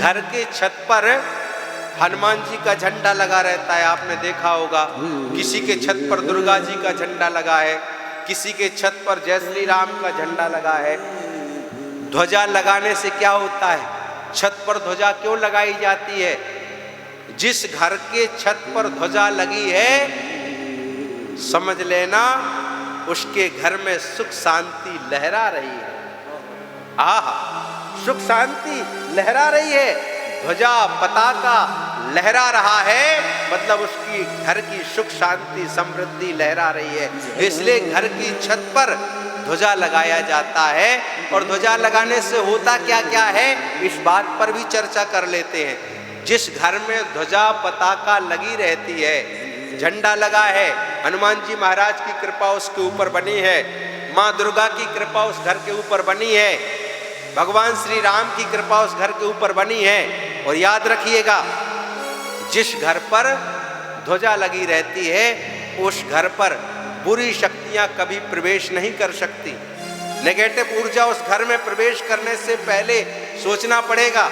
घर के छत पर हनुमान जी का झंडा लगा रहता है, आपने देखा होगा। किसी के छत पर दुर्गा जी का झंडा लगा है, किसी के छत पर जय श्री राम का झंडा लगा है। ध्वजा लगाने से क्या होता है? छत पर ध्वजा क्यों लगाई जाती है? जिस घर के छत पर ध्वजा लगी है, समझ लेना उसके घर में सुख शांति लहरा रही है। आह, सुख शांति लहरा रही है, ध्वजा पताका लहरा रहा है, मतलब उसकी घर की सुख शांति समृद्धि लहरा रही है। इसलिए घर की छत पर ध्वजा लगाया जाता है। और ध्वजा लगाने से होता क्या क्या है, इस बात पर भी चर्चा कर लेते हैं। जिस घर में ध्वजा पताका लगी रहती है, झंडा लगा है, हनुमान जी महाराज की कृपा उसके ऊपर बनी है, माँ दुर्गा की कृपा उस घर के ऊपर बनी है, भगवान श्री राम की कृपा उस घर के ऊपर बनी है। और याद रखिएगा, जिस घर पर ध्वजा लगी रहती है, उस घर पर बुरी शक्तियां कभी प्रवेश नहीं कर सकती। नेगेटिव ऊर्जा उस घर में प्रवेश करने से पहले सोचना पड़ेगा।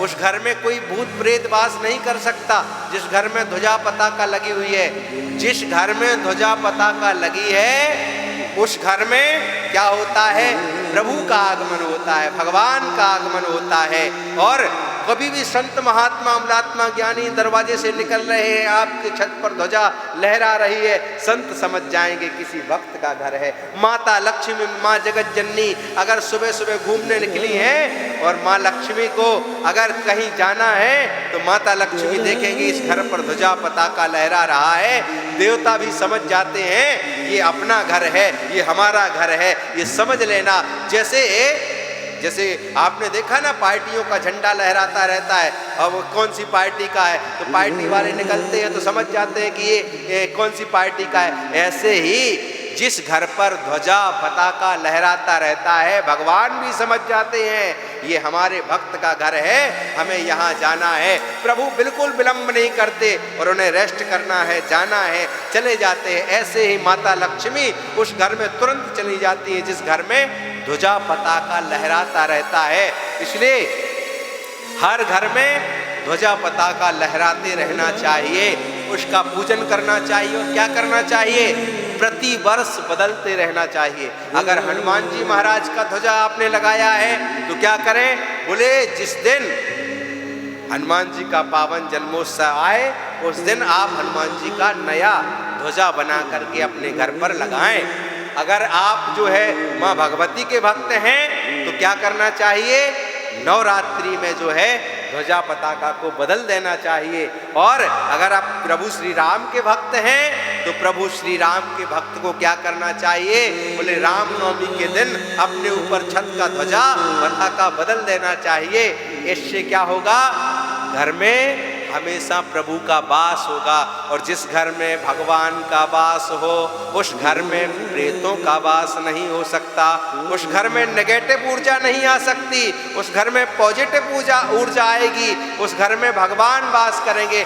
उस घर में कोई भूत प्रेत वास नहीं कर सकता जिस घर में ध्वजा पताका लगी हुई है। जिस घर में ध्वजा पताका लगी है, उस घर में क्या होता है? प्रभु का आगमन होता है, भगवान का आगमन होता है। और कभी भी संत महात्मा अमलात्मा ज्ञानी दरवाजे से निकल रहे हैं, आपके छत पर ध्वजा लहरा रही है, संत समझ जाएंगे किसी भक्त का घर है। माता लक्ष्मी, माँ जगत जननी अगर सुबह सुबह घूमने निकली हैं और माँ लक्ष्मी को अगर कहीं जाना है तो माता लक्ष्मी देखेंगे इस घर पर ध्वजा पताका लहरा रहा है, देवता भी समझ जाते हैं ये अपना घर है, ये हमारा घर है। ये समझ लेना, जैसे आपने देखा ना, पार्टियों का झंडा लहराता रहता है, अब कौन सी पार्टी का है तो पार्टी वाले निकलते हैं तो समझ जाते हैं कि ये कौन सी पार्टी का है। ऐसे ही जिस घर पर ध्वजा पताका लहराता रहता है, भगवान भी समझ जाते हैं ये हमारे भक्त का घर है, हमें यहाँ जाना है। प्रभु बिल्कुल विलंब नहीं करते और उन्हें रेस्ट करना है, जाना है, चले जाते हैं। ऐसे ही माता लक्ष्मी उस घर में तुरंत चली जाती है जिस घर में ध्वजा पताका लहराता रहता है। इसलिए हर घर में ध्वजा पताका लहराते रहना चाहिए, उसका पूजन करना चाहिए। और क्या करना चाहिए? प्रति वर्ष बदलते रहना चाहिए। अगर हनुमान जी महाराज का ध्वजा आपने लगाया है तो क्या करें? बोले जिस दिन हनुमान जी का पावन जन्मोत्सव आए, उस दिन आप हनुमान जी का नया ध्वजा बना करके अपने घर पर लगाएं। अगर आप जो है माँ भगवती के भक्त हैं तो क्या करना चाहिए? नवरात्रि में जो है ध्वजा पताका को बदल देना चाहिए। और अगर आप प्रभु श्री राम के भक्त हैं तो प्रभु श्री राम के भक्त को क्या करना चाहिए? बोले रामनवमी के दिन अपने ऊपर छत का ध्वजा पताका बदल देना चाहिए। इससे क्या होगा? घर में हमेशा प्रभु का वास होगा। और जिस घर में भगवान का वास हो, उस घर में प्रेतों का वास नहीं हो सकता, उस घर में नेगेटिव ऊर्जा नहीं आ सकती, उस घर में पॉजिटिव ऊर्जा आएगी, उस घर में भगवान वास करेंगे।